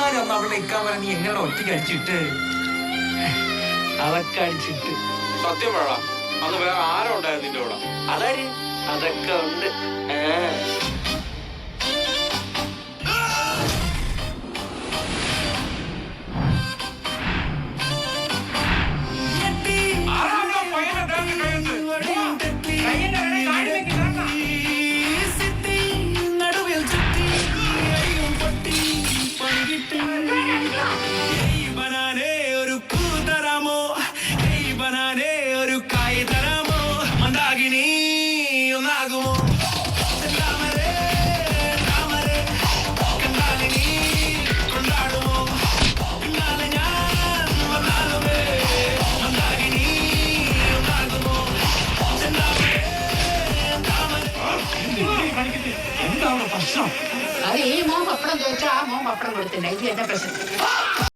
എന്നാലും അന്ന് അവളുടെ ഇക്കാമറ നീ എങ്ങനെ ഒറ്റയ്ക്ക് അടിച്ചിട്ട്? അതൊക്കെ അടിച്ചിട്ട്. സത്യം പറ, അന്ന് വേറെ ആരോ ഉണ്ടായിരുന്നു നിന്റെ കൂടെ? അതാര്? അതൊക്കെ ഉണ്ട്. എന്താണ് പ്രശ്നം? അത് ഈ മോൻ പപ്പടം ചോദിച്ചാൽ ആ മോൻ പപ്പടം കൊടുത്തില്ല. ഇത് എന്റെ പ്രശ്നം.